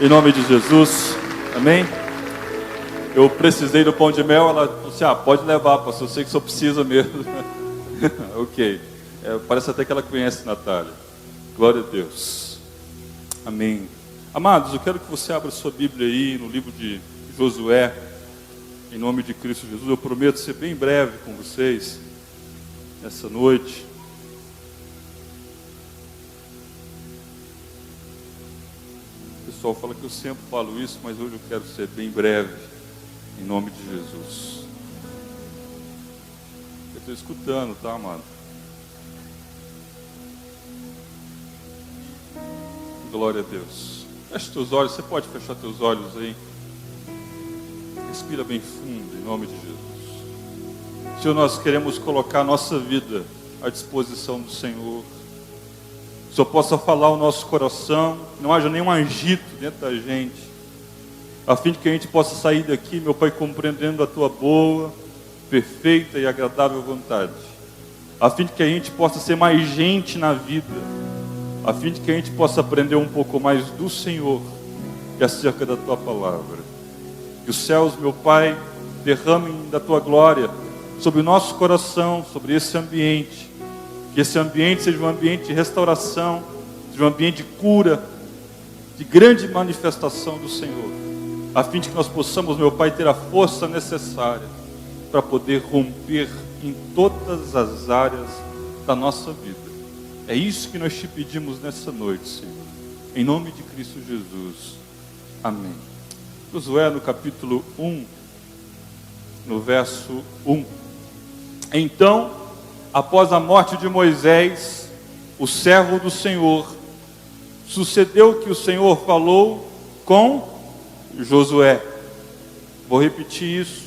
Em nome de Jesus, amém? Eu precisei do pão de mel, ela disse, pode levar, pastor, eu sei que o senhor precisa mesmo. Ok, parece até que ela conhece Natália. Glória a Deus, amém. Amados, eu quero que você abra sua Bíblia aí no livro de Josué, em nome de Cristo Jesus. Eu prometo ser bem breve com vocês essa noite. O pessoal fala que eu sempre falo isso, mas hoje eu quero ser bem breve, em nome de Jesus. Eu estou escutando, tá, amado? Glória a Deus. Feche teus olhos, você pode fechar teus olhos aí. Respira bem fundo, em nome de Jesus. Senhor, nós queremos colocar a nossa vida à disposição do Senhor. Que o Senhor possa falar ao nosso coração, que não haja nenhum agito dentro da gente, a fim de que a gente possa sair daqui, meu Pai, compreendendo a Tua boa, perfeita e agradável vontade, a fim de que a gente possa ser mais gente na vida, a fim de que a gente possa aprender um pouco mais do Senhor e acerca da Tua palavra. Que os céus, meu Pai, derramem da Tua glória sobre o nosso coração, sobre esse ambiente. Que esse ambiente seja um ambiente de restauração, seja um ambiente de cura, de grande manifestação do Senhor, a fim de que nós possamos, meu Pai, ter a força necessária para poder romper em todas as áreas da nossa vida. É isso que nós te pedimos nessa noite, Senhor, em nome de Cristo Jesus, amém. Josué, no capítulo 1, no verso 1. Então, após a morte de Moisés, o servo do Senhor, sucedeu que o Senhor falou com Josué. Vou repetir isso.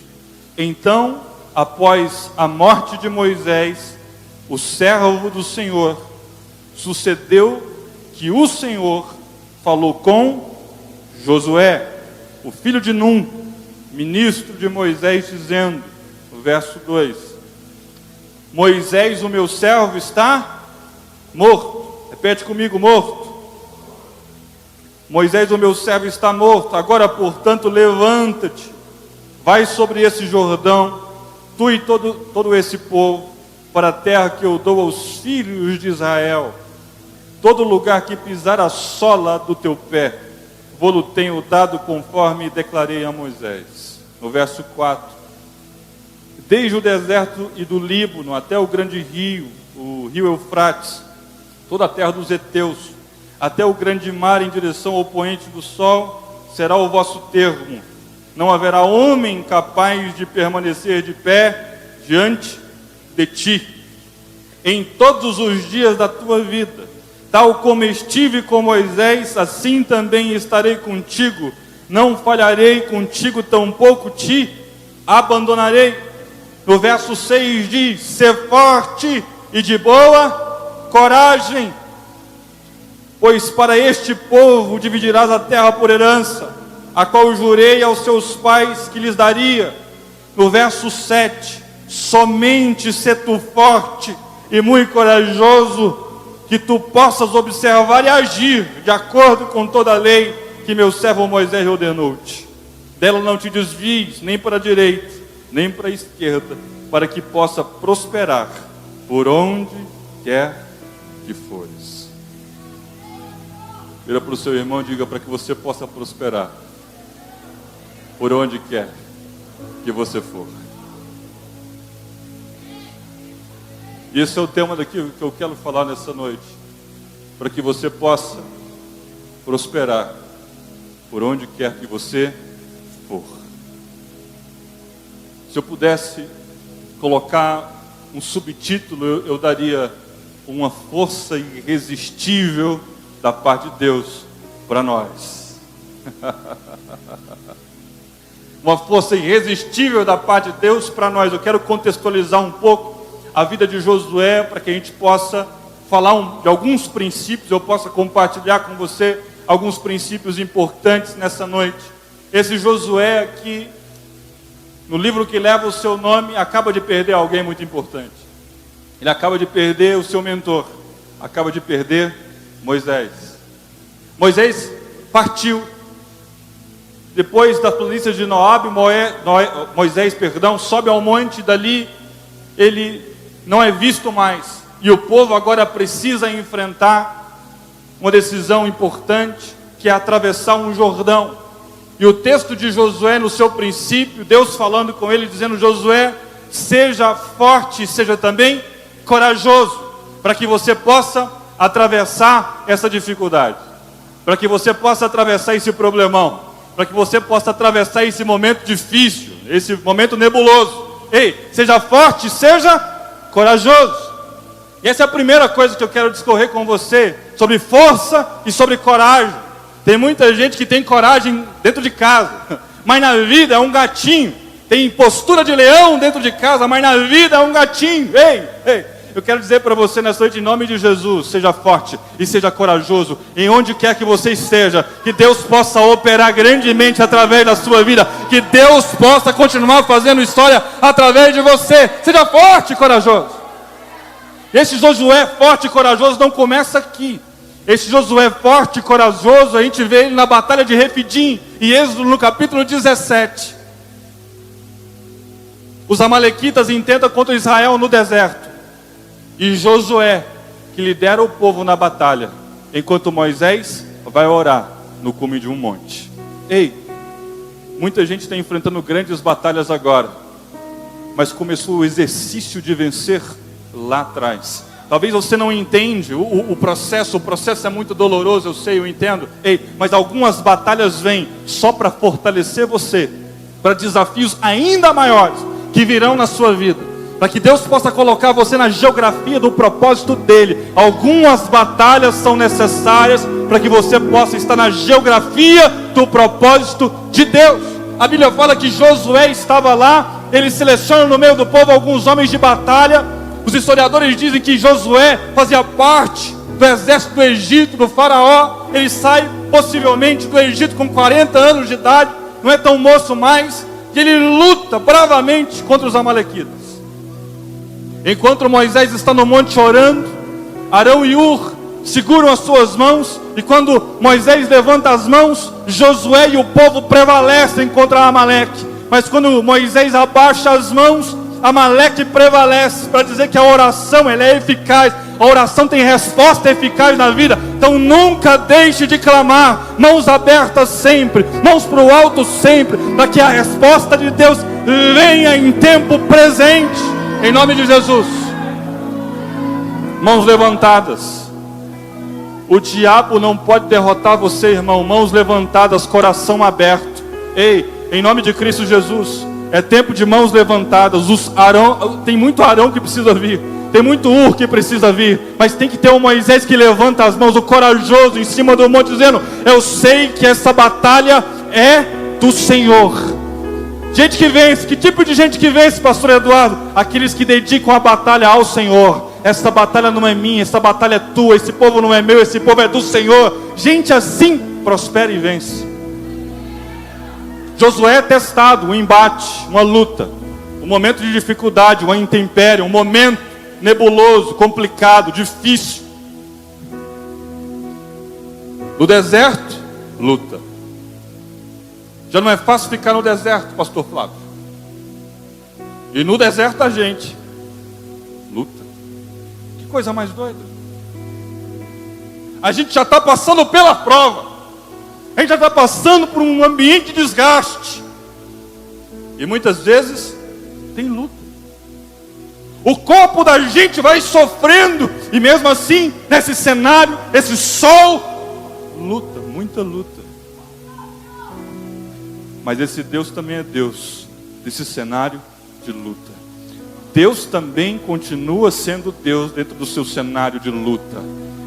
Então, após a morte de Moisés, o servo do Senhor, sucedeu que o Senhor falou com Josué, o filho de Num, ministro de Moisés, dizendo, no verso 2, Moisés, o meu servo, está morto. Repete comigo, morto. Moisés, o meu servo, está morto. Agora, portanto, levanta-te, vai sobre esse Jordão, tu e todo esse povo, para a terra que eu dou aos filhos de Israel. Todo lugar que pisar a sola do teu pé, vou-lo tenho dado conforme declarei a Moisés. No verso 4. Desde o deserto e do Líbano até o grande rio, o rio Eufrates, toda a terra dos heteus, até o grande mar em direção ao poente do sol, será o vosso termo. Não haverá homem capaz de permanecer de pé diante de ti, em todos os dias da tua vida. Tal como estive com Moisés, assim também estarei contigo. Não falharei contigo, tampouco te abandonarei. No verso 6 diz, ser forte e de boa coragem, pois para este povo dividirás a terra por herança, a qual jurei aos seus pais que lhes daria. No verso 7, somente se tu forte e muito corajoso, que tu possas observar e agir de acordo com toda a lei que meu servo Moisés ordenou-te. Dela não te desvies, nem para a direita, nem para a esquerda, para que possa prosperar por onde quer que fores. Vira para o seu irmão e diga para que você possa prosperar por onde quer que você for. Esse é o tema daquilo que eu quero falar nessa noite, para que você possa prosperar por onde quer que você for. Se eu pudesse colocar um subtítulo, eu daria uma força irresistível da parte de Deus para nós. Uma força irresistível da parte de Deus para nós. Eu quero contextualizar um pouco a vida de Josué, para que a gente possa falar de alguns princípios, eu possa compartilhar com você alguns princípios importantes nessa noite. Esse Josué aqui, no livro que leva o seu nome, acaba de perder alguém muito importante. Ele acaba de perder o seu mentor, acaba de perder Moisés. Moisés partiu, Depois da planície de Moisés, sobe ao monte, dali ele não é visto mais. E o povo agora precisa enfrentar uma decisão importante, que é atravessar um Jordão. E o texto de Josué, no seu princípio, Deus falando com ele, dizendo: Josué, seja forte, seja também corajoso, para que você possa atravessar essa dificuldade, para que você possa atravessar esse problemão, para que você possa atravessar esse momento difícil, esse momento nebuloso. Ei, seja forte, seja corajoso. E essa é a primeira coisa que eu quero discorrer com você, sobre força e sobre coragem. Tem muita gente que tem coragem dentro de casa, mas na vida é um gatinho. Tem postura de leão dentro de casa, mas na vida é um gatinho. Ei, eu quero dizer para você nessa noite, em nome de Jesus: seja forte e seja corajoso, em onde quer que você esteja. Que Deus possa operar grandemente através da sua vida, que Deus possa continuar fazendo história através de você. Seja forte e corajoso. Esse Josué forte e corajoso não começa aqui. Esse Josué forte e corajoso, a gente vê ele na batalha de Refidim, em Êxodo no capítulo 17. Os amalequitas intentam contra Israel no deserto, e Josué, que lidera o povo na batalha, enquanto Moisés vai orar no cume de um monte. Ei, muita gente está enfrentando grandes batalhas agora, mas começou o exercício de vencer lá atrás. Talvez você não entende o processo é muito doloroso, eu sei, eu entendo. Ei, mas algumas batalhas vêm só para fortalecer você, para desafios ainda maiores que virão na sua vida, para que Deus possa colocar você na geografia do propósito dele. Algumas batalhas são necessárias para que você possa estar na geografia do propósito de Deus. A Bíblia fala que Josué estava lá, ele seleciona no meio do povo alguns homens de batalha. Os historiadores dizem que Josué fazia parte do exército do Egito, do faraó. Ele sai possivelmente do Egito com 40 anos de idade, não é tão moço mais, e ele luta bravamente contra os amalequitas. Enquanto Moisés está no monte orando, Arão e Ur seguram as suas mãos, e quando Moisés levanta as mãos, Josué e o povo prevalecem contra Amaleque. Mas quando Moisés abaixa as mãos, Amaleque prevalece, para dizer que a oração ela é eficaz. A oração tem resposta eficaz na vida. Então nunca deixe de clamar, mãos abertas sempre, mãos para o alto sempre, para que a resposta de Deus venha em tempo presente, em nome de Jesus. Mãos levantadas. O diabo não pode derrotar você, irmão. Mãos levantadas, coração aberto. Ei, em nome de Cristo Jesus, é tempo de mãos levantadas. Tem muito Arão que precisa vir, tem muito Ur que precisa vir, mas tem que ter um Moisés que levanta as mãos, o corajoso em cima do monte, dizendo: eu sei que essa batalha é do Senhor. Gente que vence, que tipo de gente que vence, pastor Eduardo? Aqueles que dedicam a batalha ao Senhor. Essa batalha não é minha, essa batalha é tua, esse povo não é meu, esse povo é do Senhor. Gente assim prospera e vence. Josué é testado, um embate, uma luta, um momento de dificuldade, uma intempérie, um momento nebuloso, complicado, difícil. No deserto, luta. Já não é fácil ficar no deserto, pastor Flávio. E no deserto a gente luta. Que coisa mais doida. A gente já está passando pela prova. A gente já está passando por um ambiente de desgaste. E muitas vezes tem luta. O corpo da gente vai sofrendo. E mesmo assim, nesse cenário, esse sol, luta, muita luta. Mas esse Deus também é Deus desse cenário de luta. Deus também continua sendo Deus dentro do seu cenário de luta.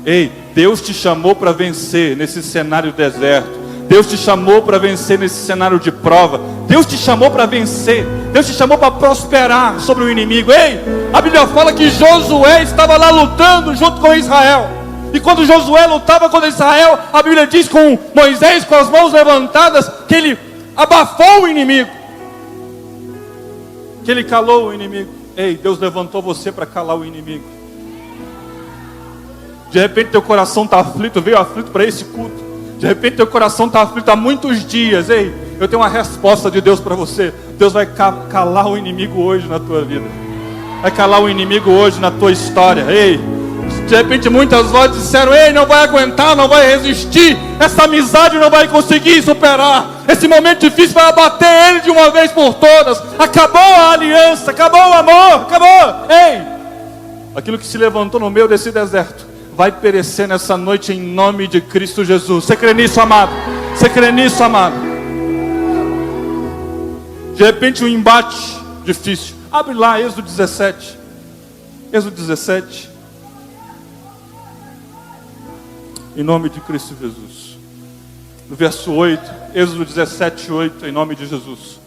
Ei, Deus te chamou para vencer nesse cenário deserto. Deus te chamou para vencer nesse cenário de prova. Deus te chamou para vencer. Deus te chamou para prosperar sobre o inimigo. Ei, a Bíblia fala que Josué estava lá lutando junto com Israel. E quando Josué lutava contra Israel, a Bíblia diz com Moisés com as mãos levantadas, que ele abafou o inimigo, que ele calou o inimigo. Ei, Deus levantou você para calar o inimigo. De repente teu coração está aflito, veio aflito para esse culto. De repente teu coração está aflito há muitos dias. Ei, eu tenho uma resposta de Deus para você. Deus vai calar o inimigo hoje na tua vida. Vai calar o inimigo hoje na tua história. Ei, de repente muitas vozes disseram: ei, não vai aguentar, não vai resistir, essa amizade não vai conseguir superar, esse momento difícil vai abater ele de uma vez por todas. Acabou a aliança, acabou o amor, acabou. Ei, aquilo que se levantou no meio desse deserto vai perecer nessa noite em nome de Cristo Jesus. Você crê nisso, amado? Você crê nisso, amado? De repente um embate difícil. Abre lá, Êxodo 17. Êxodo 17. Em nome de Cristo Jesus. No verso 8, Êxodo 17, 8, em nome de Jesus.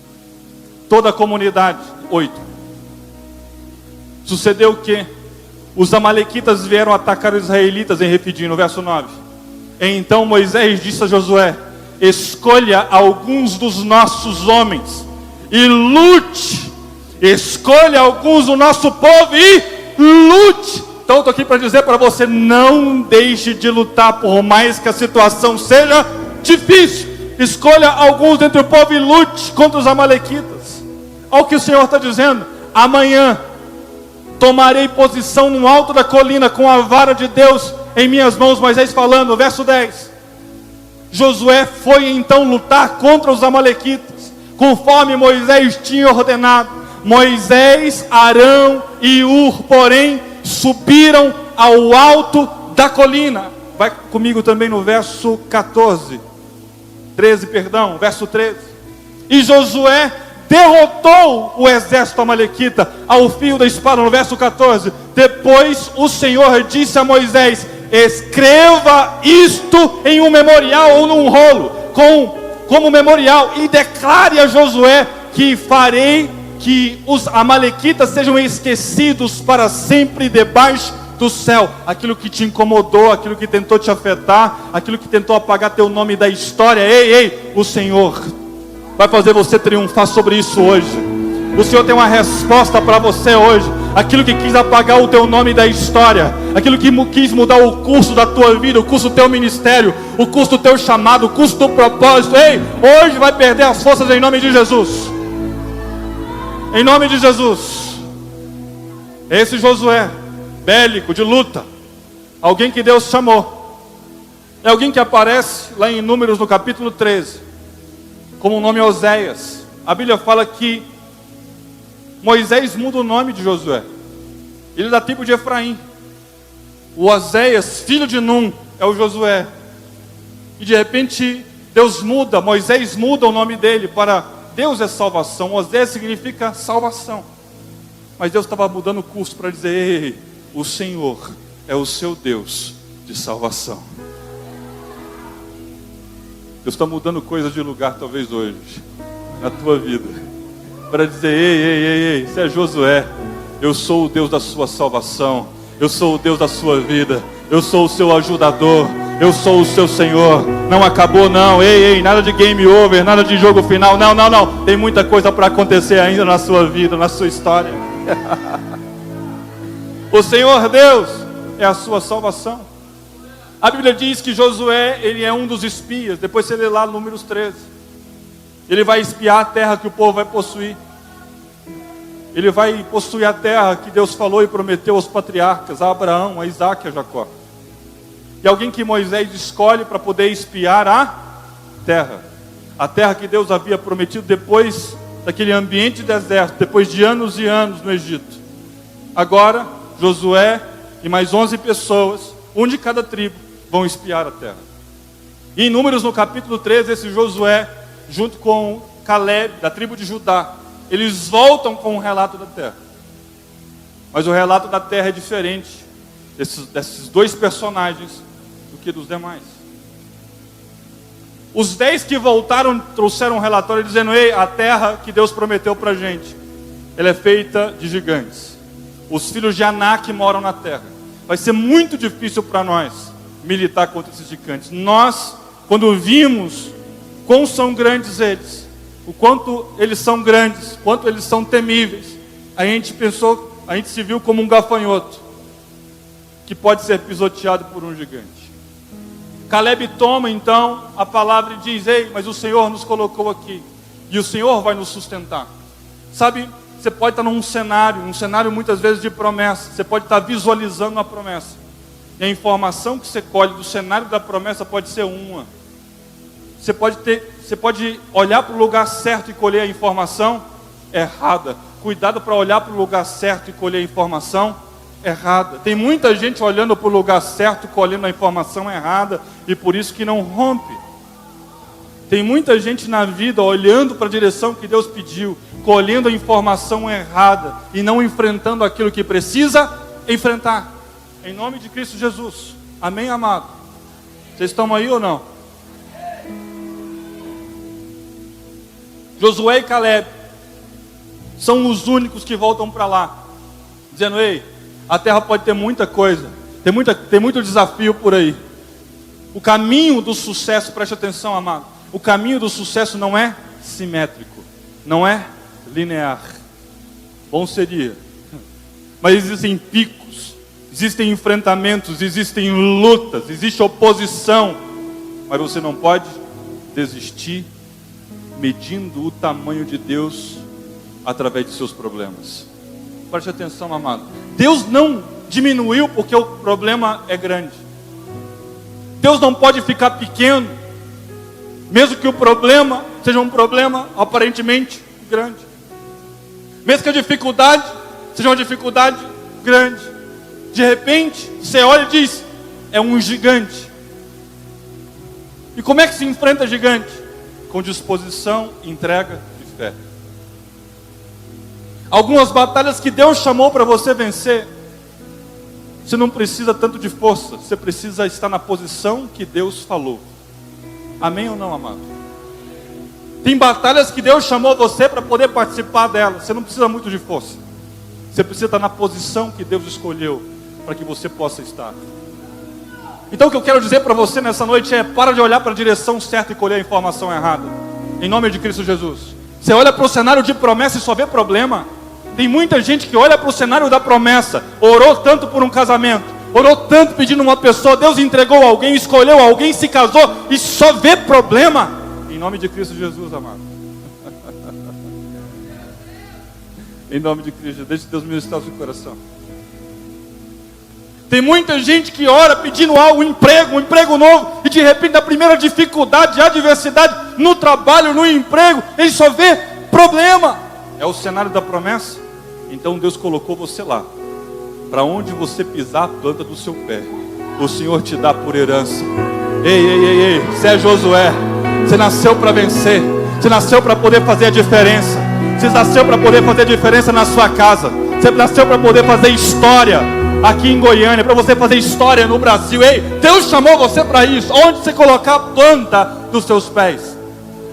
Toda a comunidade, 8. Sucedeu o quê? Os amalequitas vieram atacar os israelitas em Refidim, no verso 9. Então Moisés disse a Josué: escolha alguns dos nossos homens e lute. Escolha alguns do nosso povo e lute. Então eu estou aqui para dizer para você: não deixe de lutar, por mais que a situação seja difícil. Escolha alguns dentre o povo e lute contra os amalequitas. Olha o que o Senhor está dizendo: amanhã tomarei posição no alto da colina com a vara de Deus em minhas mãos. Moisés falando, verso 10. Josué foi então lutar contra os amalequitas, conforme Moisés tinha ordenado. Moisés, Arão e Ur, porém, subiram ao alto da colina. Vai comigo também no verso 13, verso 13. E Josué derrotou o exército amalequita ao fio da espada, no verso 14. Depois o Senhor disse a Moisés: escreva isto em um memorial ou num rolo, como memorial, e declare a Josué que farei que os amalequitas sejam esquecidos para sempre debaixo do céu. Aquilo que te incomodou, aquilo que tentou te afetar, aquilo que tentou apagar teu nome da história, ei, o Senhor vai fazer você triunfar sobre isso hoje. O Senhor tem uma resposta para você hoje. Aquilo que quis apagar o teu nome da história, aquilo que quis mudar o curso da tua vida, o curso do teu ministério, o curso do teu chamado, o curso do propósito, ei, hoje vai perder as forças em nome de Jesus. Em nome de Jesus. Esse Josué, bélico, de luta, alguém que Deus chamou, é alguém que aparece lá em Números no capítulo 13, como o nome Oséias. A Bíblia fala que Moisés muda o nome de Josué. Ele é da tribo de Efraim. O Oséias, filho de Num, é o Josué. E de repente Deus muda, Moisés muda o nome dele para Deus é salvação. Oséias significa salvação. Mas Deus estava mudando o curso para dizer: ei, o Senhor é o seu Deus de salvação. Deus está mudando coisas de lugar talvez hoje, na tua vida, para dizer: ei, você é Josué, eu sou o Deus da sua salvação, eu sou o Deus da sua vida, eu sou o seu ajudador, eu sou o seu Senhor. Não acabou não, ei, nada de game over, nada de jogo final, não, tem muita coisa para acontecer ainda na sua vida, na sua história. O Senhor Deus é a sua salvação. A Bíblia diz que Josué, ele é um dos espias. Depois você lê lá no Números 13. Ele vai espiar a terra que o povo vai possuir. Ele vai possuir a terra que Deus falou e prometeu aos patriarcas, a Abraão, a Isaac e a Jacó. E alguém que Moisés escolhe para poder espiar a terra que Deus havia prometido depois daquele ambiente deserto, depois de anos e anos no Egito. Agora, Josué e mais 11 pessoas, um de cada tribo, vão espiar a terra. E em Números no capítulo 13, esse Josué, junto com Caleb, da tribo de Judá, eles voltam com o relato da terra. Mas o relato da terra é diferente desses dois personagens do que dos demais. Os 10 que voltaram trouxeram um relatório dizendo: ei, a terra que Deus prometeu para a gente, ela é feita de gigantes. Os filhos de Anak moram na terra. Vai ser muito difícil para nós militar contra esses gigantes. Nós, quando vimos quão são grandes eles, o quanto eles são grandes, quanto eles são temíveis, a gente se viu como um gafanhoto que pode ser pisoteado por um gigante. Caleb toma então a palavra e diz: ei, mas o Senhor nos colocou aqui, e o Senhor vai nos sustentar. Sabe, você pode estar num cenário muitas vezes de promessa, você pode estar visualizando uma promessa, e a informação que você colhe do cenário da promessa pode ser uma. Você pode olhar para o lugar certo e colher a informação errada. Cuidado para olhar para o lugar certo e colher a informação errada. Tem muita gente olhando para o lugar certo, colhendo a informação errada, e por isso que não rompe. Tem muita gente na vida olhando para a direção que Deus pediu, colhendo a informação errada e não enfrentando aquilo que precisa enfrentar. Em nome de Cristo Jesus. Amém, amado? Vocês estão aí ou não? Josué e Caleb são os únicos que voltam para lá, dizendo: ei, a terra pode ter muita coisa, tem muito desafio por aí. O caminho do sucesso, preste atenção, amado, o caminho do sucesso não é simétrico, não é linear. Bom seria, mas existem picos, existem enfrentamentos, existem lutas, existe oposição, mas você não pode desistir medindo o tamanho de Deus através de seus problemas. Preste atenção, amado. Deus não diminuiu porque o problema é grande. Deus não pode ficar pequeno, mesmo que o problema seja um problema aparentemente grande. Mesmo que a dificuldade seja uma dificuldade grande. De repente, você olha e diz: é um gigante. E como é que se enfrenta gigante? Com disposição, entrega e fé. Algumas batalhas que Deus chamou para você vencer, você não precisa tanto de força, você precisa estar na posição que Deus falou. Amém ou não, amado? Tem batalhas que Deus chamou você para poder participar delas, você não precisa muito de força, você precisa estar na posição que Deus escolheu para que você possa estar. Então o que eu quero dizer para você nessa noite é: para de olhar para a direção certa e colher a informação errada. Em nome de Cristo Jesus. Você olha para o cenário de promessa e só vê problema. Tem muita gente que olha para o cenário da promessa, orou tanto por um casamento, orou tanto pedindo uma pessoa, Deus entregou alguém, escolheu alguém, se casou e só vê problema. Em nome de Cristo Jesus, amado. Em nome de Cristo, deixe Deus ministrar o seu coração. Tem muita gente que ora pedindo algo, um emprego novo, e de repente a primeira dificuldade, a adversidade no trabalho, no emprego, ele só vê problema. É o cenário da promessa. Então Deus colocou você lá. Para onde você pisar a planta do seu pé, o Senhor te dá por herança. Ei, você é Josué. Você nasceu para vencer. Você nasceu para poder fazer a diferença. Você nasceu para poder fazer a diferença na sua casa. Você nasceu para poder fazer história aqui em Goiânia, para você fazer história no Brasil. Ei, Deus chamou você para isso. Onde você colocar a planta dos seus pés,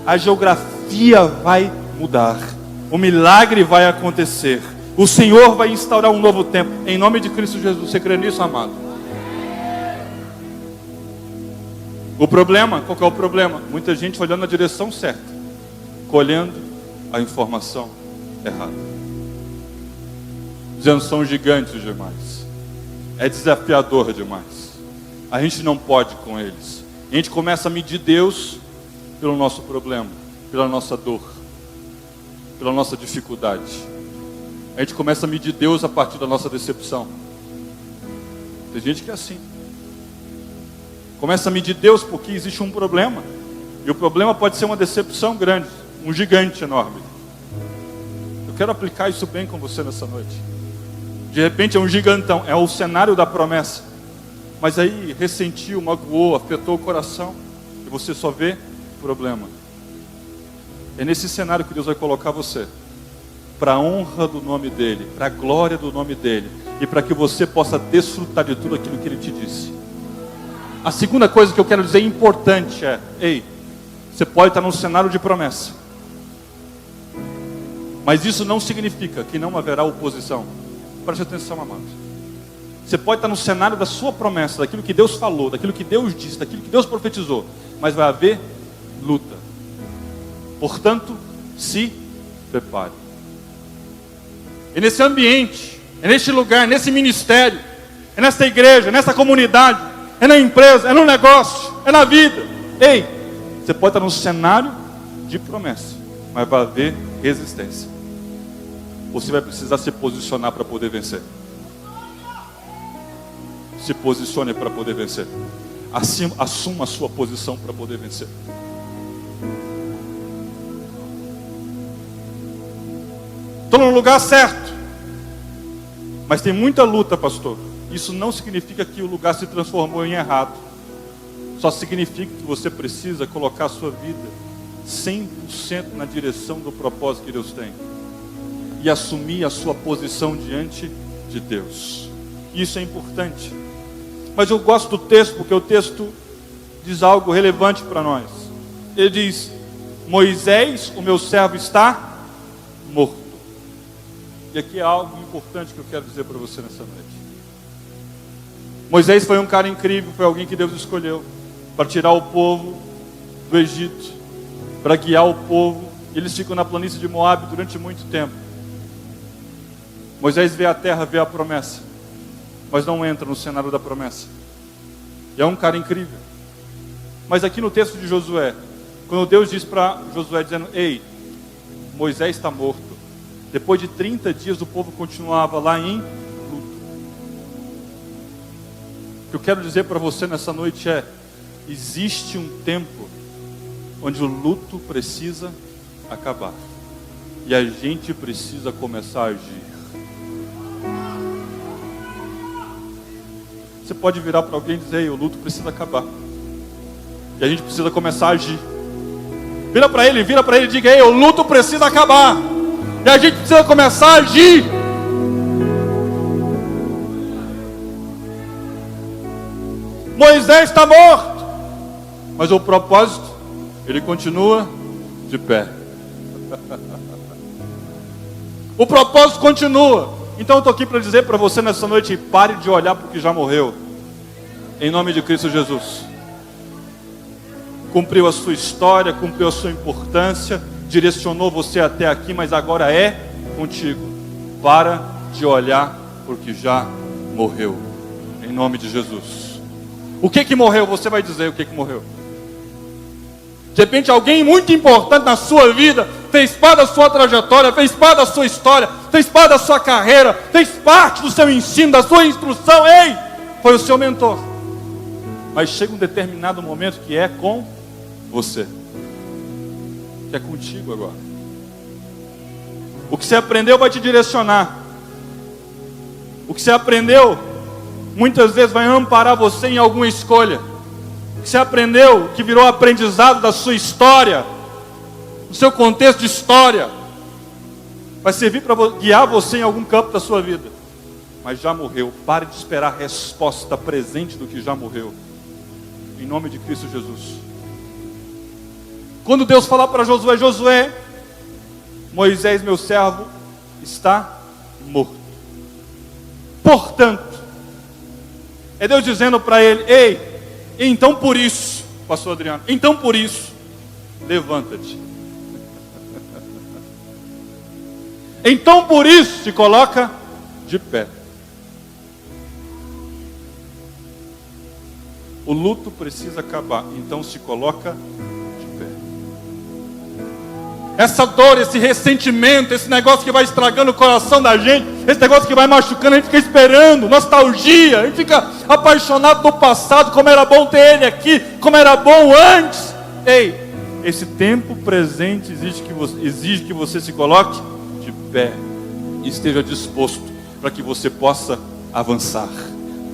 a geografia vai mudar. O milagre vai acontecer. O Senhor vai instaurar um novo tempo. Em nome de Cristo Jesus. Você crê nisso, amado? O problema, qual que é o problema? Muita gente olhando na direção certa, colhendo a informação errada, dizendo: são gigantes demais, é desafiador demais, a gente não pode com eles. A gente começa a medir Deus pelo nosso problema, pela nossa dor, pela nossa dificuldade. A gente começa a medir Deus a partir da nossa decepção. Tem gente que é assim. Começa a medir Deus porque existe um problema. E o problema pode ser uma decepção grande, um gigante enorme. Eu quero aplicar isso bem com você nessa noite. De repente é um gigantão, é o cenário da promessa. Mas aí ressentiu, magoou, afetou o coração. E você só vê problema. É nesse cenário que Deus vai colocar você, para a honra do nome dEle, para a glória do nome dEle, e para que você possa desfrutar de tudo aquilo que Ele te disse. A segunda coisa que eu quero dizer importante é: ei, você pode estar num cenário de promessa, mas isso não significa que não haverá oposição. Preste atenção, amados. Você pode estar no cenário da sua promessa, daquilo que Deus falou, daquilo que Deus disse, daquilo que Deus profetizou, mas vai haver luta. Portanto, se prepare. É nesse ambiente, é neste lugar, nesse ministério, é nessa igreja, nessa comunidade, é na empresa, é no negócio, é na vida. Ei, você pode estar num cenário de promessa, mas vai haver resistência. Você vai precisar se posicionar para poder vencer. Se posicione para poder vencer. Assuma a sua posição para poder vencer. Estou no lugar certo, mas tem muita luta, pastor. Isso não significa que o lugar se transformou em errado. Só significa que você precisa colocar a sua vida 100% na direção do propósito que Deus tem. E assumir a sua posição diante de Deus. Isso é importante. Mas eu gosto do texto, porque o texto diz algo relevante para nós. Ele diz: Moisés, o meu servo, está morto. E aqui é algo importante que eu quero dizer para você nessa noite. Moisés foi um cara incrível, foi alguém que Deus escolheu para tirar o povo do Egito, para guiar o povo. Eles ficam na planície de Moabe durante muito tempo. Moisés vê a terra, vê a promessa, mas não entra no cenário da promessa. E é um cara incrível. Mas aqui no texto de Josué, quando Deus diz para Josué, dizendo: ei, Moisés está morto. Depois de 30 dias o povo continuava lá em luto. O que eu quero dizer para você nessa noite é: existe um tempo onde o luto precisa acabar. E a gente precisa começar a agir. Você pode virar para alguém e dizer: ei, o luto precisa acabar. E a gente precisa começar a agir. Vira para ele e diga: ei, o luto precisa acabar. E a gente precisa começar a agir. Moisés está morto, mas o propósito, ele continua de pé. O propósito continua. Então eu estou aqui para dizer para você nessa noite: pare de olhar para o que já morreu. Em nome de Cristo Jesus. Cumpriu a sua história, cumpriu a sua importância, direcionou você até aqui, mas agora é contigo. Para de olhar para o que já morreu. Em nome de Jesus. O que morreu? Você vai dizer o que morreu. De repente alguém muito importante na sua vida fez parte da sua trajetória, fez parte da sua história, fez parte da sua carreira, fez parte do seu ensino, da sua instrução. Ei, foi o seu mentor. Mas chega um determinado momento que é com você, que é contigo agora. O que você aprendeu vai te direcionar. O que você aprendeu muitas vezes vai amparar você em alguma escolha. O que você aprendeu, que virou aprendizado da sua história, do seu contexto de história, vai servir para guiar você em algum campo da sua vida. Mas já morreu. Pare de esperar a resposta presente do que já morreu. Em nome de Cristo Jesus. Quando Deus falar para Josué: Josué, Moisés, meu servo, está morto. Portanto, é Deus dizendo para ele: ei, então por isso, pastor Adriano, então por isso, levanta-te. Então por isso, se coloca de pé. O luto precisa acabar, então se coloca de pé. Essa dor, esse ressentimento, esse negócio que vai estragando o coração da gente, esse negócio que vai machucando, a gente fica esperando, nostalgia, a gente fica apaixonado do passado, como era bom ter ele aqui, como era bom antes. Ei, esse tempo presente exige que você se coloque de pé e esteja disposto para que você possa avançar.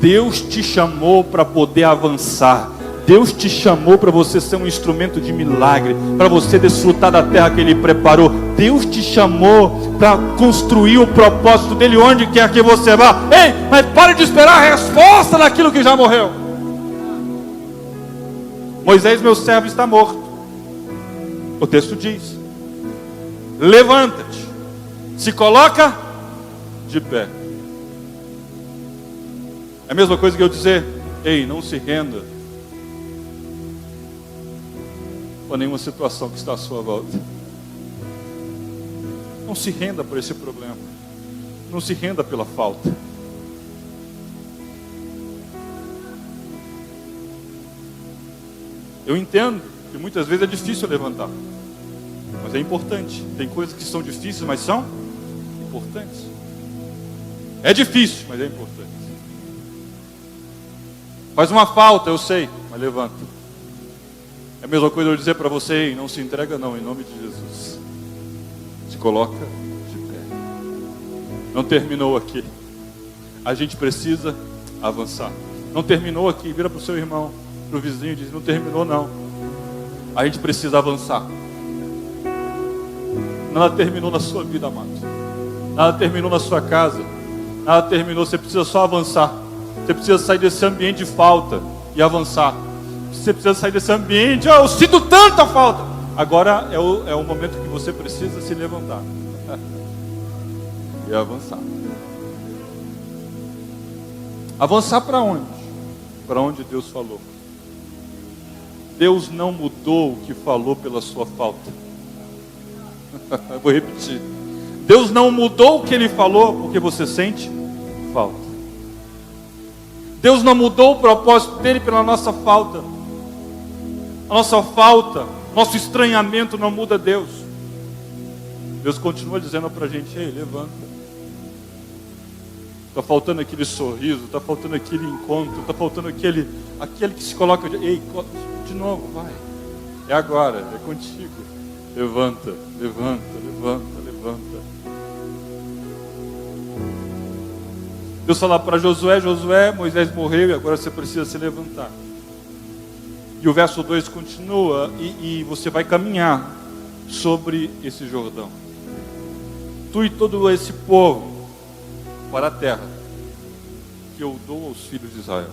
Deus te chamou para poder avançar. Deus te chamou para você ser um instrumento de milagre, para você desfrutar da terra que Ele preparou. Deus te chamou para construir o propósito dEle onde quer que você vá. Ei, mas pare de esperar a resposta naquilo que já morreu. Moisés, meu servo, está morto. O texto diz: levanta-te, se coloca de pé. É a mesma coisa que eu dizer: ei, não se renda com nenhuma situação que está à sua volta. Não se renda por esse problema. Não se renda pela falta. Eu entendo que muitas vezes é difícil levantar, mas é importante. Tem coisas que são difíceis, mas são importantes. É difícil, mas é importante. Faz uma falta, eu sei, mas levanta. É a mesma coisa eu dizer para você: não se entrega não, em nome de Jesus. Se coloca de pé. Não terminou aqui. A gente precisa avançar. Não terminou aqui. Vira para o seu irmão, para o vizinho, e diz: não terminou não. A gente precisa avançar. Nada terminou na sua vida, amado. Nada terminou na sua casa. Nada terminou. Você precisa só avançar. Você precisa sair desse ambiente de falta e avançar. Você precisa sair desse ambiente: eu sinto tanta falta. Agora é o momento que você precisa se levantar e avançar. Avançar para onde? Para onde Deus falou. Deus não mudou o que falou pela sua falta. Vou repetir. Deus não mudou o que Ele falou porque você sente falta. Deus não mudou o propósito dele pela nossa falta. A nossa falta, nosso estranhamento não muda Deus. Deus continua dizendo para a gente: ei, levanta. Está faltando aquele sorriso, está faltando aquele encontro, está faltando aquele que se coloca, ei, de novo, vai. É agora, é contigo. Levanta, levanta, levanta, levanta. Deus fala para Josué: Josué, Moisés morreu e agora você precisa se levantar. E o verso 2 continua, e você vai caminhar sobre esse Jordão. Tu e todo esse povo, para a terra que eu dou aos filhos de Israel.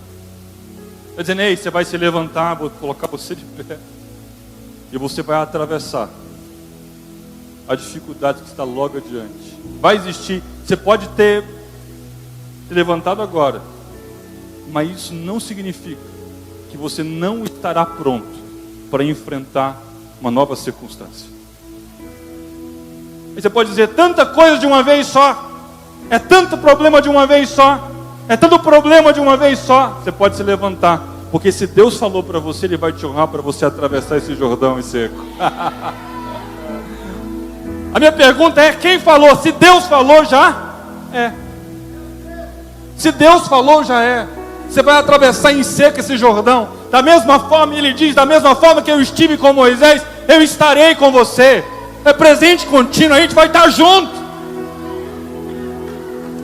Está dizendo: ei, você vai se levantar, vou colocar você de pé, e você vai atravessar a dificuldade que está logo adiante. Vai existir, você pode ter se levantado agora, mas isso não significa que você não estará pronto para enfrentar uma nova circunstância. Aí você pode dizer: tanta coisa de uma vez só, é tanto problema de uma vez só, é tanto problema de uma vez só. Você pode se levantar, porque se Deus falou para você, Ele vai te honrar para você atravessar esse Jordão em seco. A minha pergunta é: quem falou? Se Deus falou, já é. Se Deus falou, já é. Você vai atravessar em seco esse Jordão. Da mesma forma, Ele diz: da mesma forma que eu estive com Moisés, eu estarei com você. É presente contínuo, a gente vai estar junto.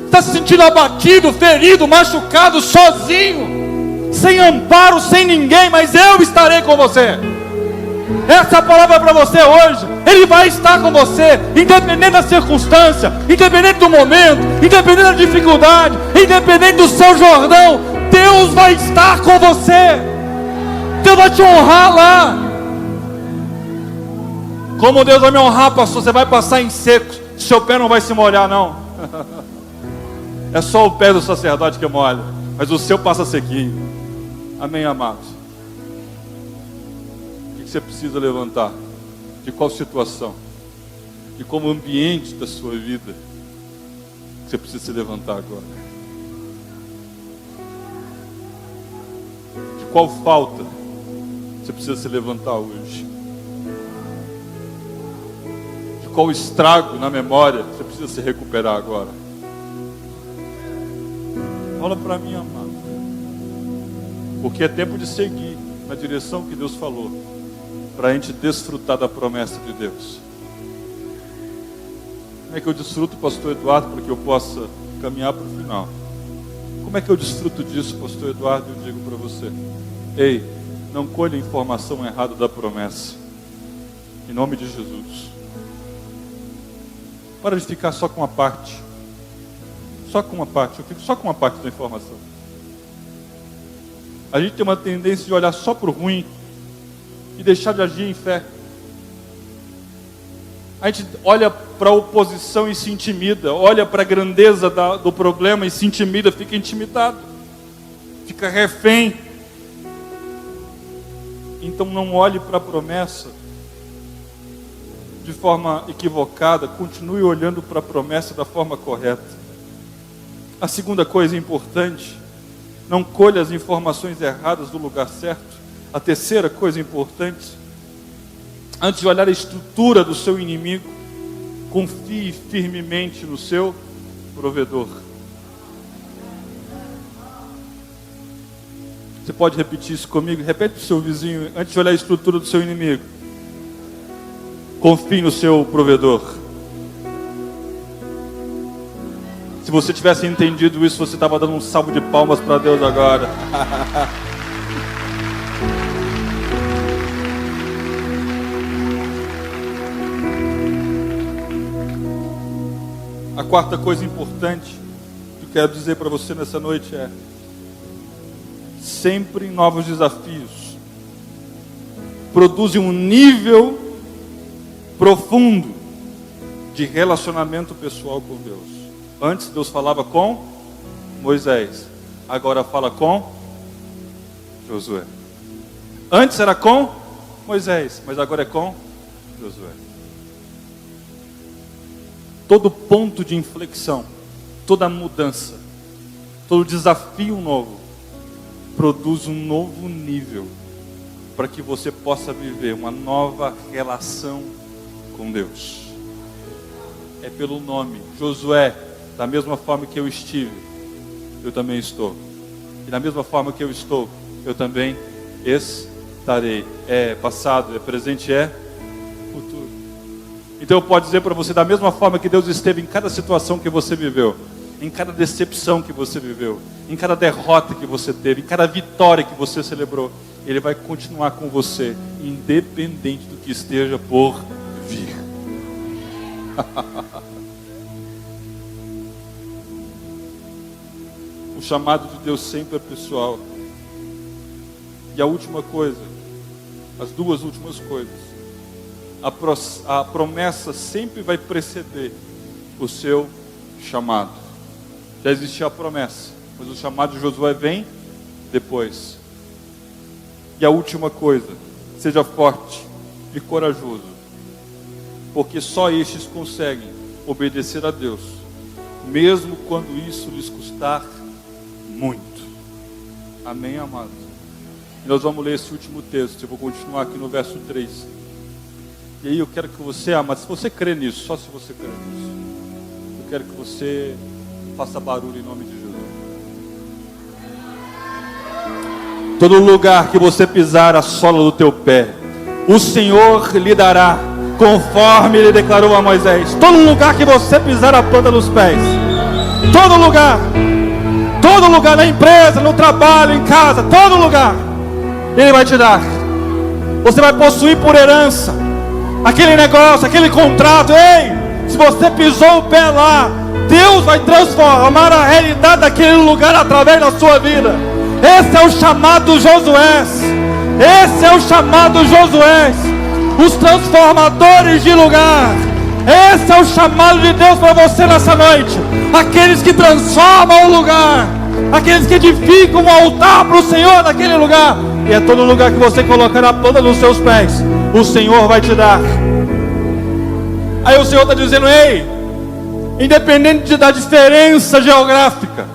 Está se sentindo abatido, ferido, machucado, sozinho, sem amparo, sem ninguém, mas eu estarei com você. Essa é a palavra para você hoje. Ele vai estar com você, independente da circunstância, independente do momento, independente da dificuldade, independente do seu Jordão. Deus vai estar com você. Deus vai te honrar lá. Como Deus vai me honrar, pastor? Você vai passar em seco, seu pé não vai se molhar, não. É só o pé do sacerdote que molha, mas o seu passa sequinho. Amém, amados? O que você precisa levantar? De qual situação? De qual ambiente da sua vida você precisa se levantar agora? De qual falta você precisa se levantar hoje? De qual estrago na memória você precisa se recuperar agora? Fala para mim, amado. Porque é tempo de seguir na direção que Deus falou, para a gente desfrutar da promessa de Deus. Como é que eu desfruto, pastor Eduardo, para que eu possa caminhar para o final? Como é que eu desfruto disso, pastor Eduardo? Eu digo para você: ei, não colha a informação errada da promessa, em nome de Jesus. Para de ficar só com uma parte. Só com uma parte, eu fico só com uma parte da informação. A gente tem uma tendência de olhar só para o ruim e deixar de agir em fé. A gente olha para a oposição e se intimida, olha para a grandeza do problema e se intimida, fica intimidado, fica refém. Então não olhe para a promessa de forma equivocada, continue olhando para a promessa da forma correta. A segunda coisa importante: não colha as informações erradas do lugar certo. A terceira coisa importante, antes de olhar a estrutura do seu inimigo, confie firmemente no seu provedor. Você pode repetir isso comigo? Repete para o seu vizinho, antes de olhar a estrutura do seu inimigo, confie no seu provedor. Se você tivesse entendido isso, você estava dando um salve de palmas para Deus agora. A quarta coisa importante que eu quero dizer para você nessa noite é: sempre novos desafios produzem um nível profundo de relacionamento pessoal com Deus. Antes Deus falava com Moisés, agora fala com Josué. Antes era com Moisés, mas agora é com Josué. Todo ponto de inflexão, toda mudança, todo desafio novo produz um novo nível para que você possa viver uma nova relação com Deus. É pelo nome Josué. Da mesma forma que eu estive, eu também estou. E da mesma forma que eu estou, eu também estarei. É passado, é presente, é futuro. Então eu posso dizer para você, da mesma forma que Deus esteve em cada situação que você viveu, em cada decepção que você viveu, em cada derrota que você teve, em cada vitória que você celebrou, Ele vai continuar com você, independente do que esteja por vir. O chamado de Deus sempre é pessoal. E a última coisa, as duas últimas coisas, a promessa sempre vai preceder o seu chamado. Já existia a promessa, mas o chamado de Josué vem depois. E a última coisa, seja forte e corajoso, porque só estes conseguem obedecer a Deus, mesmo quando isso lhes custar muito. Amém, amados? E nós vamos ler esse último texto. Eu vou continuar aqui no verso 3. E aí eu quero que você, amado, se você crê nisso, só se você crê nisso, eu quero que você faça barulho em nome de Jesus. Todo lugar que você pisar a sola do teu pé, o Senhor lhe dará, conforme Ele declarou a Moisés. Todo lugar que você pisar a planta dos pés, todo lugar na empresa, no trabalho, em casa, todo lugar, Ele vai te dar. Você vai possuir por herança aquele negócio, aquele contrato. Ei, se você pisou o pé lá, Deus vai transformar a realidade daquele lugar através da sua vida. Esse é o chamado Josué. Esse é o chamado Josué. Os transformadores de lugar. Esse é o chamado de Deus para você nessa noite. Aqueles que transformam o lugar, aqueles que edificam um altar para o Senhor naquele lugar. E é todo lugar que você colocar a planta dos seus pés, o Senhor vai te dar. Aí o Senhor está dizendo: ei, independente da diferença geográfica,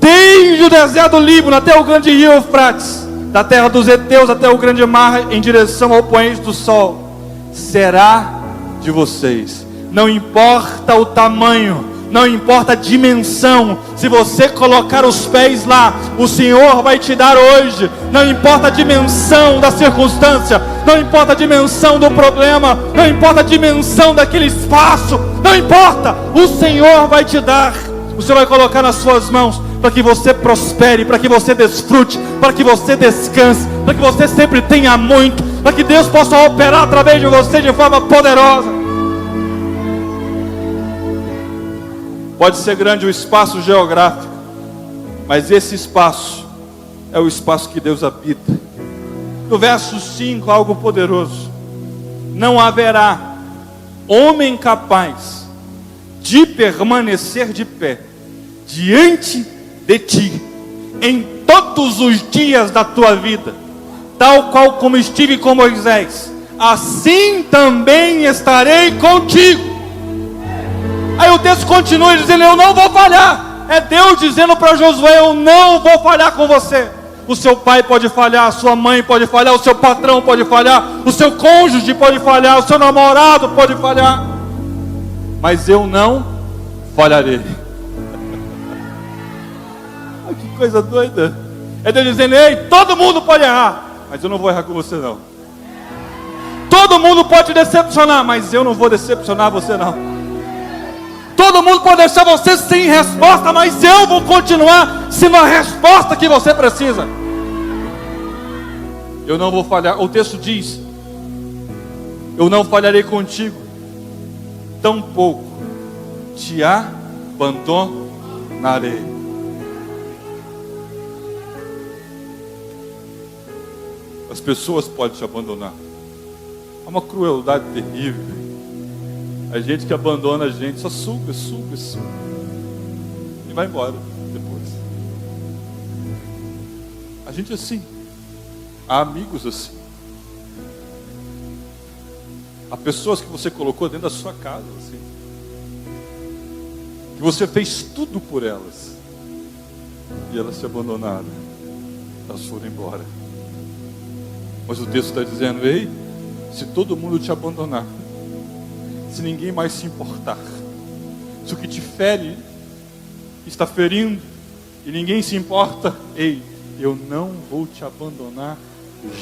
desde o deserto do Líbano até o grande rio Eufrates, da terra dos heteus até o grande mar em direção ao poente do sol, será de vocês. Não importa o tamanho, não importa a dimensão, se você colocar os pés lá, o Senhor vai te dar hoje. Não importa a dimensão da circunstância, não importa a dimensão do problema, não importa a dimensão daquele espaço, não importa, o Senhor vai te dar. O Senhor vai colocar nas suas mãos, para que você prospere, para que você desfrute, para que você descanse, para que você sempre tenha muito, para que Deus possa operar através de você de forma poderosa. Pode ser grande o espaço geográfico, mas esse espaço é o espaço que Deus habita. No verso 5, algo poderoso: não haverá homem capaz de permanecer de pé diante de ti em todos os dias da tua vida, tal qual como estive com Moisés, assim também estarei contigo. Aí o texto continua dizendo: eu não vou falhar. É Deus dizendo para Josué: eu não vou falhar com você. O seu pai pode falhar, a sua mãe pode falhar, o seu patrão pode falhar, o seu cônjuge pode falhar, o seu namorado pode falhar, mas eu não falharei. Que coisa doida. É Deus dizendo: ei, todo mundo pode errar, mas eu não vou errar com você não. Todo mundo pode decepcionar, mas eu não vou decepcionar você não. Todo mundo pode deixar você sem resposta, mas eu vou continuar sendo a resposta que você precisa. Eu não vou falhar. O texto diz: eu não falharei contigo, tampouco te abandonarei. As pessoas podem te abandonar. É uma crueldade terrível. A gente que abandona a gente só suga e vai embora depois. A gente é assim. Há amigos assim. Há pessoas que você colocou dentro da sua casa assim, que você fez tudo por elas e elas te abandonaram. Elas foram embora. Mas o texto está dizendo: ei, se todo mundo te abandonar, se ninguém mais se importar, se o que te fere está ferindo e ninguém se importa, ei, eu não vou te abandonar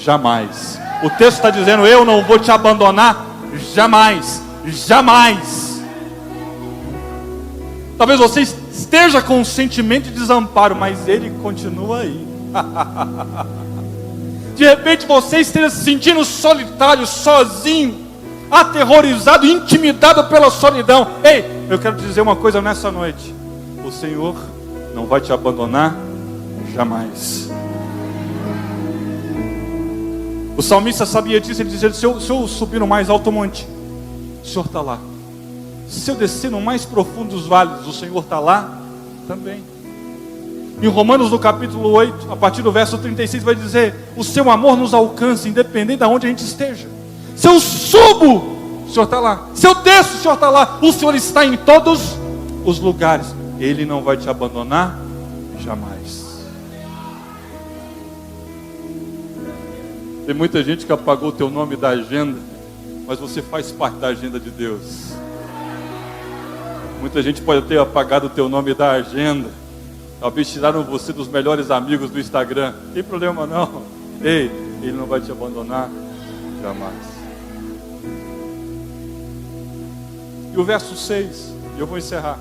jamais. O texto está dizendo: eu não vou te abandonar jamais, jamais. Talvez você esteja com um sentimento de desamparo, mas ele continua aí. De repente você esteja se sentindo solitário, sozinho, aterrorizado, intimidado pela solidão. Ei, eu quero te dizer uma coisa nessa noite: o Senhor não vai te abandonar jamais. O salmista sabia disso. Ele dizia: se eu subir no mais alto monte, o Senhor está lá. Se eu descer no mais profundo dos vales, o Senhor está lá também. Em Romanos, no capítulo 8, a partir do verso 36, vai dizer: o seu amor nos alcança, independente de onde a gente esteja. Se eu subo, o Senhor está lá. Se eu desço, o Senhor está lá. O Senhor está em todos os lugares. Ele não vai te abandonar jamais. Tem muita gente que apagou o teu nome da agenda, mas você faz parte da agenda de Deus. Muita gente pode ter apagado o teu nome da agenda, talvez tiraram você dos melhores amigos do Instagram. Não tem problema não. Ei, ele não vai te abandonar jamais. E o verso 6, e eu vou encerrar.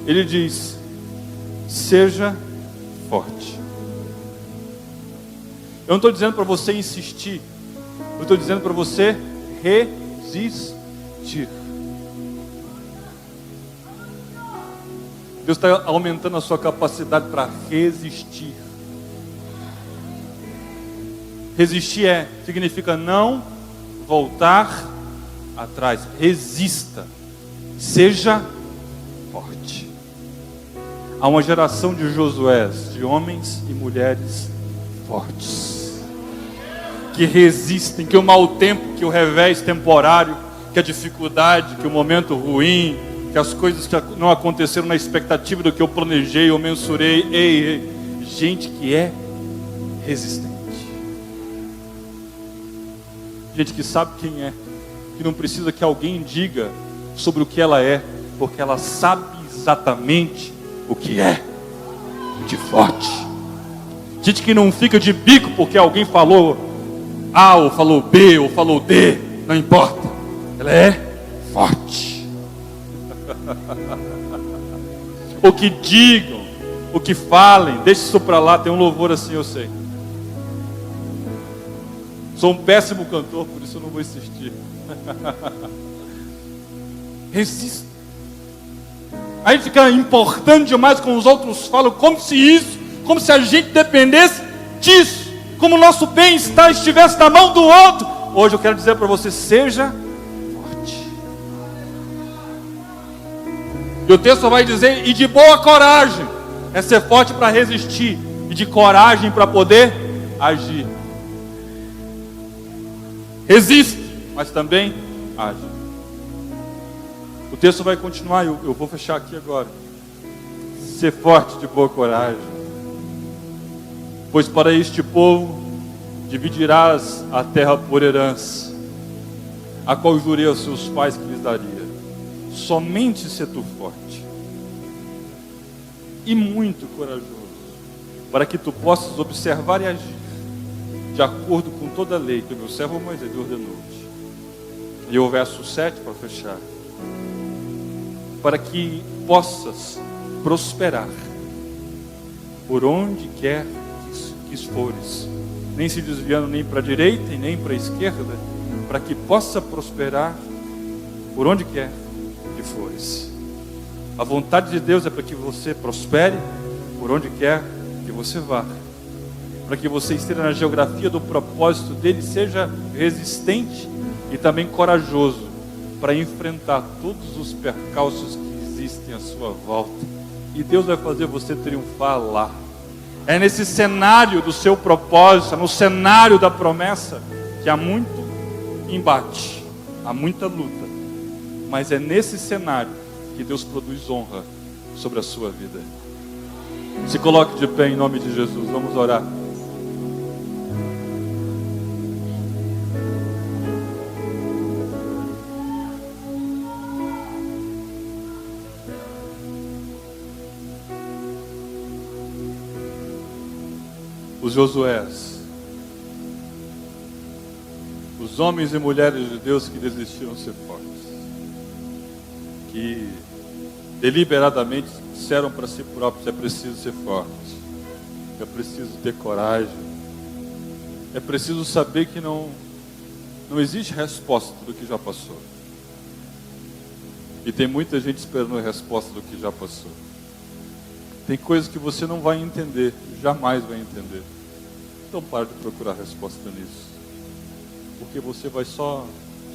Ele diz: seja forte. Eu não estou dizendo para você insistir, eu estou dizendo para você resistir. Deus está aumentando a sua capacidade para resistir. Resistir significa não voltar atrás. Resista. Seja forte. Há uma geração de Josués, de homens e mulheres fortes, que resistem, que o mau tempo, que o revés temporário, que a dificuldade, que o momento ruim, que as coisas que não aconteceram na expectativa do que eu planejei ou mensurei. Ei, gente que é resistente, gente que sabe quem é, que não precisa que alguém diga sobre o que ela é, porque ela sabe exatamente o que é de forte. Gente que não fica de bico porque alguém falou A, ou falou B, ou falou D, não importa, ela é forte. O que digam, o que falem, deixe isso para lá. Tem um louvor assim, eu sei. Sou um péssimo cantor, por isso eu não vou insistir. Resista. Aí fica importando demais com os outros falam, como se a gente dependesse disso, como o nosso bem-estar estivesse na mão do outro. Hoje eu quero dizer para você: seja forte. E o texto vai dizer: e de boa coragem. É ser forte para resistir, e de coragem para poder agir. Resiste, mas também age. O texto vai continuar, eu vou fechar aqui agora. Ser forte de boa coragem, pois para este povo dividirás a terra por herança, a qual jurei aos seus pais que lhes daria. Somente ser tu forte e muito corajoso, para que tu possas observar e agir de acordo com toda a lei que o meu servo Moisés ordenou-te. E o verso 7 para fechar: para que possas prosperar por onde quer que fores, nem se desviando nem para a direita e nem para a esquerda, para que possa prosperar por onde quer que fores. A vontade de Deus é para que você prospere por onde quer que você vá, para que você esteja na geografia do propósito dele, seja resistente e também corajoso para enfrentar todos os percalços que existem à sua volta. E Deus vai fazer você triunfar lá. É nesse cenário do seu propósito, no cenário da promessa, que há muito embate, há muita luta, mas é nesse cenário que Deus produz honra sobre a sua vida. Se coloque de pé em nome de Jesus, vamos orar. Os Josués, os homens e mulheres de Deus que desistiram de ser fortes, que deliberadamente disseram para si próprios: é preciso ser forte, é preciso ter coragem, é preciso saber que não existe resposta do que já passou. E tem muita gente esperando a resposta do que já passou. Tem coisas que você não vai entender, jamais vai entender. Então pare de procurar resposta nisso, porque você vai só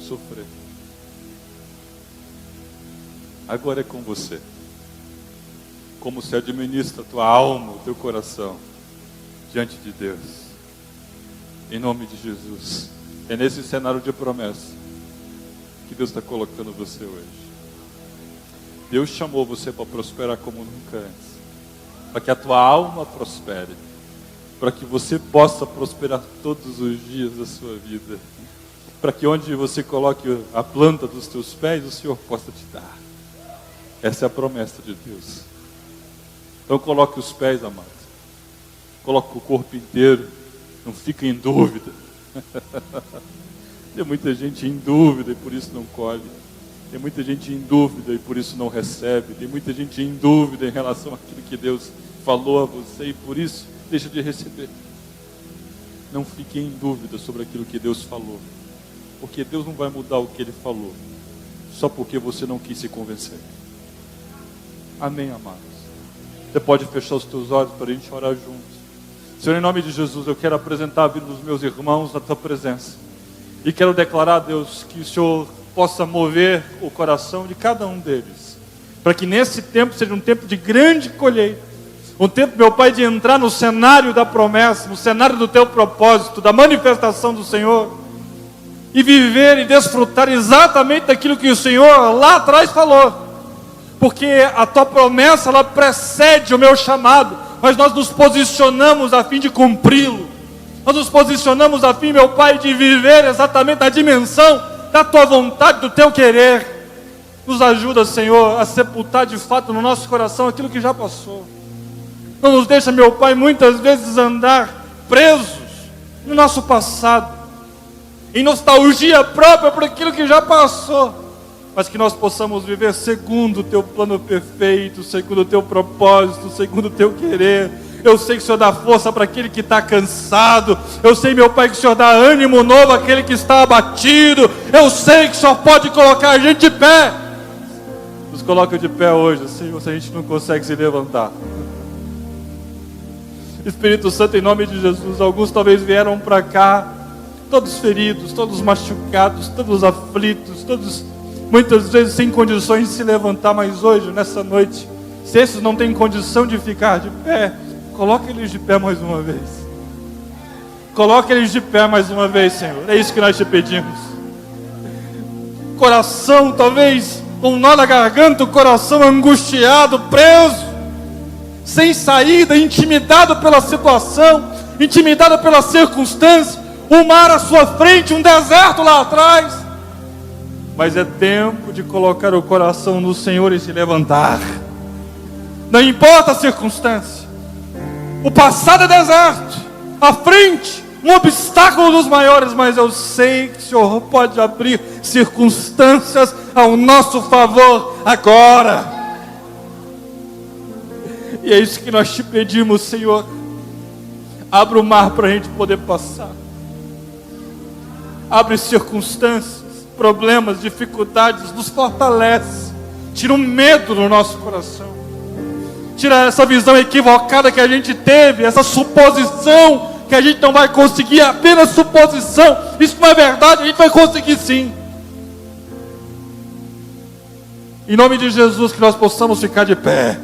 sofrer. Agora é com você. Como se administra a tua alma, o teu coração diante de Deus. Em nome de Jesus. É nesse cenário de promessa que Deus está colocando você hoje. Deus chamou você para prosperar como nunca antes, para que a tua alma prospere, para que você possa prosperar todos os dias da sua vida, para que onde você coloque a planta dos teus pés, o Senhor possa te dar. Essa é a promessa de Deus. Então coloque os pés, amados, coloque o corpo inteiro, não fique em dúvida. Tem muita gente em dúvida e por isso não colhe. Tem muita gente em dúvida e por isso não recebe. Tem muita gente em dúvida em relação àquilo que Deus falou a você e por isso deixa de receber. Não fique em dúvida sobre aquilo que Deus falou, porque Deus não vai mudar o que Ele falou só porque você não quis se convencer. Amém, amados? Você pode fechar os teus olhos para a gente orar juntos. Senhor, em nome de Jesus, eu quero apresentar a vida dos meus irmãos na Tua presença. E quero declarar, Deus, que o Senhor possa mover o coração de cada um deles, para que nesse tempo seja um tempo de grande colheita, um tempo, meu Pai, de entrar no cenário da promessa, no cenário do Teu propósito, da manifestação do Senhor, e viver e desfrutar exatamente daquilo que o Senhor lá atrás falou, porque a Tua promessa, ela precede o meu chamado, mas nós nos posicionamos a fim de cumpri-lo. Nós nos posicionamos a fim, meu Pai, de viver exatamente a dimensão da Tua vontade, do Teu querer. Nos ajuda, Senhor, a sepultar de fato no nosso coração aquilo que já passou. Não nos deixa, meu Pai, muitas vezes andar presos no nosso passado, em nostalgia própria por aquilo que já passou, mas que nós possamos viver segundo o Teu plano perfeito, segundo o Teu propósito, segundo o Teu querer. Eu sei que o Senhor dá força para aquele que está cansado. Eu sei, meu Pai, que o Senhor dá ânimo novo àquele que está abatido. Eu sei que o Senhor pode colocar a gente de pé. Nos coloca de pé hoje, Senhor, se a gente não consegue se levantar. Espírito Santo, em nome de Jesus, alguns talvez vieram para cá, todos feridos, todos machucados, todos aflitos, todos muitas vezes sem condições de se levantar, mas hoje, nessa noite, se esses não têm condição de ficar de pé, coloque eles de pé mais uma vez. Coloque eles de pé mais uma vez, Senhor. É isso que nós te pedimos. Coração, talvez, com um nó na garganta, o coração angustiado, preso. sem saída, intimidado pela situação, intimidado pela circunstância, um mar à sua frente, um deserto lá atrás. Mas é tempo de colocar o coração no Senhor e se levantar. Não importa a circunstância. O passado é deserto, à frente um obstáculo dos maiores, mas eu sei que o Senhor pode abrir circunstâncias ao nosso favor agora. E é isso que nós te pedimos, Senhor. Abre o mar para a gente poder passar. Abre circunstâncias, problemas, dificuldades, nos fortalece. Tira o medo do nosso coração. Tira essa visão equivocada que a gente teve, essa suposição que a gente não vai conseguir, apenas suposição. Isso não é verdade, a gente vai conseguir sim. Em nome de Jesus, que nós possamos ficar de pé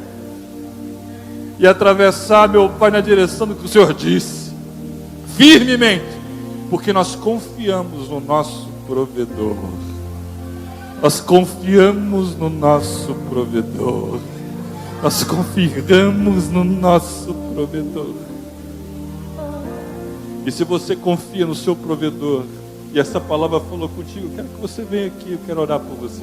e atravessar, meu Pai, na direção do que o Senhor disse, firmemente, porque nós confiamos no nosso provedor. Nós confiamos no nosso provedor. Nós confiamos no nosso provedor. E se você confia no seu provedor, e essa palavra falou contigo, eu quero que você venha aqui, eu quero orar por você.